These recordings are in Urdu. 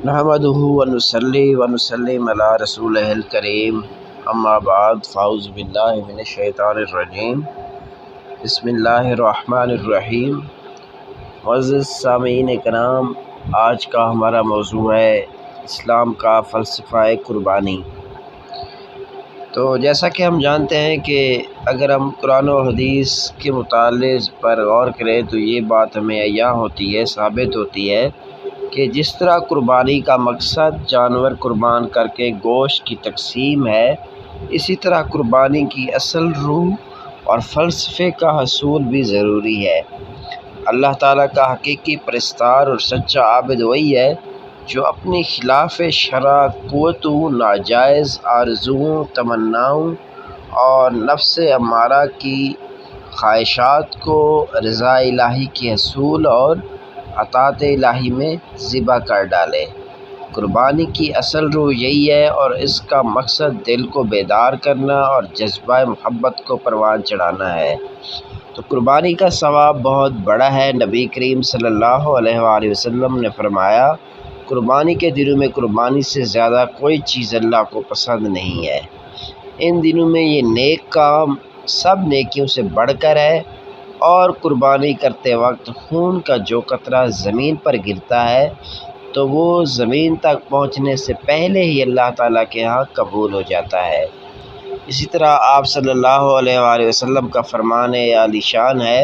نحمدہ ونصلی ونسلم علی رسولہ الکریم اما بعد فاعوذ باللہ من الشیطان الرجیم بسم اللہ الرحمن الرحیم۔ معزز سامعین کرام، آج کا ہمارا موضوع ہے اسلام کا فلسفہ قربانی۔ تو جیسا کہ ہم جانتے ہیں کہ اگر ہم قرآن و حدیث کے مطالعے پر غور کریں تو یہ بات ہمیں عیاں ہوتی ہے، ثابت ہوتی ہے کہ جس طرح قربانی کا مقصد جانور قربان کر کے گوشت کی تقسیم ہے، اسی طرح قربانی کی اصل روح اور فلسفے کا حصول بھی ضروری ہے۔ اللہ تعالیٰ کا حقیقی پرستار اور سچا عابد وہی ہے جو اپنی خلاف شرع قوتوں، ناجائز آرزوؤں، تمناؤں اور نفس امارہ کی خواہشات کو رضا الہی کے حصول اور اطاعت الہی میں ذبح کر ڈالے۔ قربانی کی اصل روح یہی ہے اور اس کا مقصد دل کو بیدار کرنا اور جذبہ محبت کو پروان چڑھانا ہے۔ تو قربانی کا ثواب بہت بڑا ہے۔ نبی کریم صلی اللہ علیہ وآلہ وسلم نے فرمایا، قربانی کے دنوں میں قربانی سے زیادہ کوئی چیز اللہ کو پسند نہیں ہے۔ ان دنوں میں یہ نیک کام سب نیکیوں سے بڑھ کر ہے، اور قربانی کرتے وقت خون کا جو قطرہ زمین پر گرتا ہے تو وہ زمین تک پہنچنے سے پہلے ہی اللہ تعالیٰ کے ہاں قبول ہو جاتا ہے۔ اسی طرح آپ صلی اللہ علیہ وآلہ وسلم کا فرمان عالی شان ہے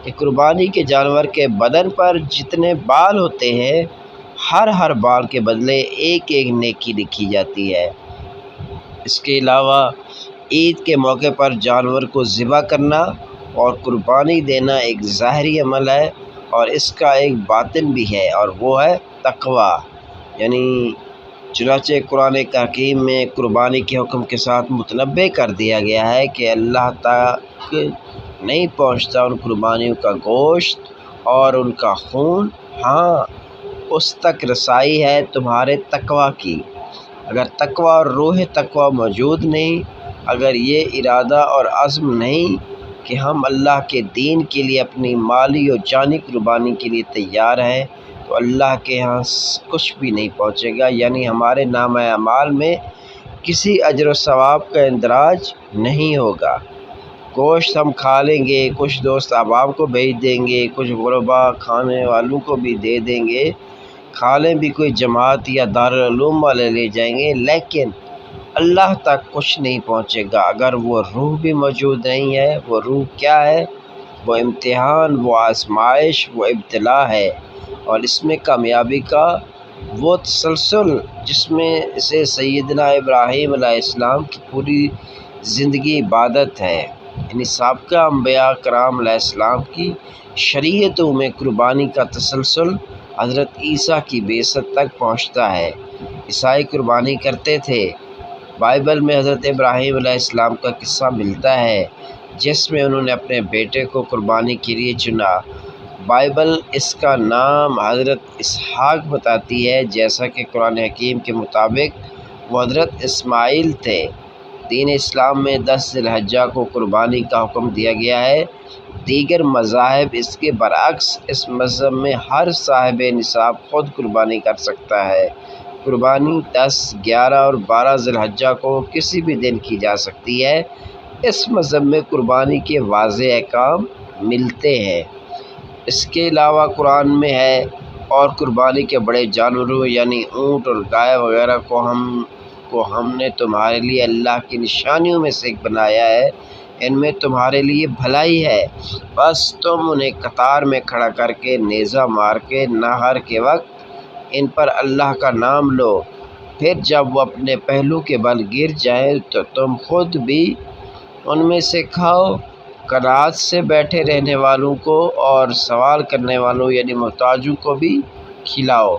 کہ قربانی کے جانور کے بدن پر جتنے بال ہوتے ہیں، ہر بال کے بدلے ایک نیکی لکھی جاتی ہے۔ اس کے علاوہ عید کے موقع پر جانور کو ذبح کرنا اور قربانی دینا ایک ظاہری عمل ہے، اور اس کا ایک باطن بھی ہے، اور وہ ہے تقوی۔ یعنی چنانچہ قرآن حکیم میں قربانی کے حکم کے ساتھ متنبع کر دیا گیا ہے کہ اللہ تک نہیں پہنچتا ان قربانیوں کا گوشت اور ان کا خون، ہاں اس تک رسائی ہے تمہارے تقوی کی۔ اگر تقوی اور روح تقوی موجود نہیں، اگر یہ ارادہ اور عزم نہیں کہ ہم اللہ کے دین کے لیے اپنی مالی اور جانی قربانی کے لیے تیار ہیں، تو اللہ کے ہاں کچھ بھی نہیں پہنچے گا، یعنی ہمارے نامہ اعمال میں کسی اجر و ثواب کا اندراج نہیں ہوگا۔ گوشت ہم کھا لیں گے، کچھ دوست احباب کو بھیج دیں گے، کچھ غربا کھانے والوں کو بھی دے دیں گے، کھا لیں بھی کوئی جماعت یا دارالعلوم والے لے جائیں گے، لیکن اللہ تک کچھ نہیں پہنچے گا اگر وہ روح بھی موجود نہیں ہے۔ وہ روح کیا ہے؟ وہ امتحان، وہ آزمائش، وہ ابتلا ہے، اور اس میں کامیابی کا وہ تسلسل جس میں سے سیدنا ابراہیم علیہ السلام کی پوری زندگی عبادت ہے، یعنی سابقہ انبیاء کرام علیہ السلام کی شریعتوں میں قربانی کا تسلسل حضرت عیسیٰ کی بعثت تک پہنچتا ہے۔ عیسائی قربانی کرتے تھے۔ بائبل میں حضرت ابراہیم علیہ السلام کا قصہ ملتا ہے جس میں انہوں نے اپنے بیٹے کو قربانی کے لیے چنا۔ بائبل اس کا نام حضرت اسحاق بتاتی ہے، جیسا کہ قرآن حکیم کے مطابق وہ حضرت اسماعیل تھے۔ دین اسلام میں 10 ذی الحجہ کو قربانی کا حکم دیا گیا ہے۔ دیگر مذاہب اس کے برعکس، اس مذہب میں ہر صاحب نصاب خود قربانی کر سکتا ہے۔ قربانی 10، 11 اور 12 ذی الحجہ کو کسی بھی دن کی جا سکتی ہے۔ اس مذہب میں قربانی کے واضح احکام ملتے ہیں۔ اس کے علاوہ قرآن میں ہے، اور قربانی کے بڑے جانوروں یعنی اونٹ اور گائے وغیرہ کو ہم نے تمہارے لیے اللہ کی نشانیوں میں سے ایک بنایا ہے، ان میں تمہارے لیے بھلائی ہے، بس تم انہیں قطار میں کھڑا کر کے نیزہ مار کے نہر کے وقت ان پر اللہ کا نام لو، پھر جب وہ اپنے پہلو کے بل گر جائیں تو تم خود بھی ان میں سے کھاؤ، قناعت سے بیٹھے رہنے والوں کو اور سوال کرنے والوں یعنی محتاجوں کو بھی کھلاؤ۔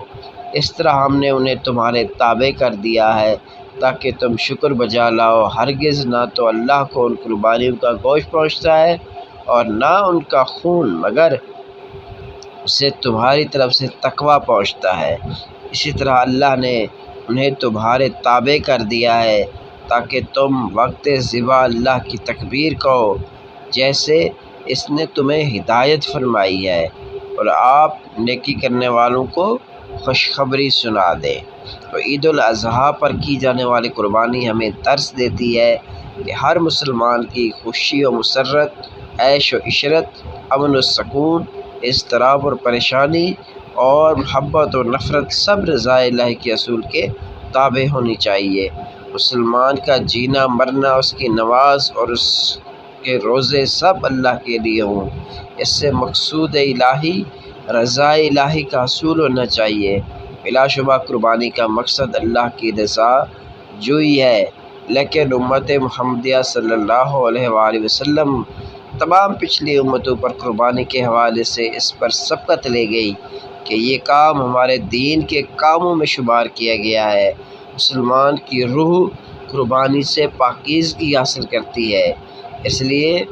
اس طرح ہم نے انہیں تمہارے تابع کر دیا ہے تاکہ تم شکر بجا لاؤ۔ ہرگز نہ تو اللہ کو ان قربانیوں کا گوشت پہنچتا ہے اور نہ ان کا خون، مگر اسے تمہاری طرف سے تقوی پہنچتا ہے۔ اسی طرح اللہ نے انہیں تمہارے تابع کر دیا ہے تاکہ تم وقت ذبح اللہ کی تکبیر کہو، جیسے اس نے تمہیں ہدایت فرمائی ہے، اور آپ نیکی کرنے والوں کو خوشخبری سنا دے۔ تو عید الاضحیٰ پر کی جانے والی قربانی ہمیں درس دیتی ہے کہ ہر مسلمان کی خوشی و مسرت، عیش و عشرت، امن و سکون، اضطراب اور پریشانی اور محبت و نفرت سب رضا الہی کے اصول کے تابع ہونی چاہیے۔ مسلمان کا جینا مرنا، اس کی نماز اور اس کے روزے سب اللہ کے لیے ہوں۔ اس سے مقصود الہی، رضا الہی کا حصول ہونا چاہیے۔ بلا شبہ قربانی کا مقصد اللہ کی رضا جوئی ہے، لیکن امت محمدیہ صلی اللہ علیہ وآلہ وسلم تمام پچھلی امتوں پر قربانی کے حوالے سے اس پر سبقت لے گئی کہ یہ کام ہمارے دین کے کاموں میں شمار کیا گیا ہے۔ مسلمان کی روح قربانی سے پاکیزگی حاصل کرتی ہے۔ اس لیے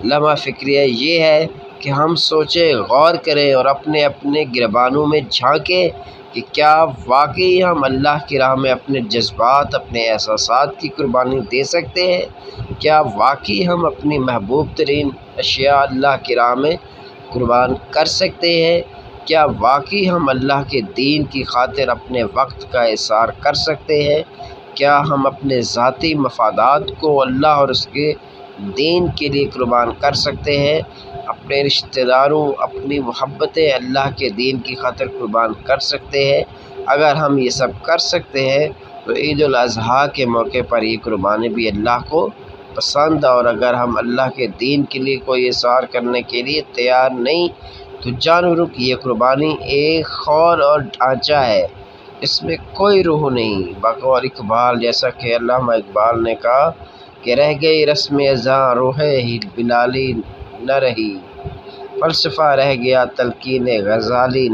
لمحہ فکریہ یہ ہے کہ ہم سوچیں، غور کریں اور اپنے اپنے گریبانوں میں جھانکیں کہ کیا واقعی ہم اللہ کی راہ میں اپنے جذبات، اپنے احساسات کی قربانی دے سکتے ہیں؟ کیا واقعی ہم اپنی محبوب ترین اشیاء اللہ کی راہ میں قربان کر سکتے ہیں؟ کیا واقعی ہم اللہ کے دین کی خاطر اپنے وقت کا اظہار کر سکتے ہیں؟ کیا ہم اپنے ذاتی مفادات کو اللہ اور اس کے دین کے لیے قربان کر سکتے ہیں؟ اپنے رشتہ داروں، اپنی محبتیں اللہ کے دین کی خاطر قربان کر سکتے ہیں؟ اگر ہم یہ سب کر سکتے ہیں تو عید الاضحیٰ کے موقع پر یہ قربانی بھی اللہ کو پسند، اور اگر ہم اللہ کے دین کے لیے کوئی اظہار کرنے کے لیے تیار نہیں تو جانوروں کی یہ قربانی ایک خول اور ڈھانچہ ہے، اس میں کوئی روح نہیں۔ بقول اقبال، جیسا کہ علامہ اقبال نے کہا کہ رہ گئی رسم ازاں روح بلالی نہ رہی، فلسفہ رہ گیا تلقین غزالی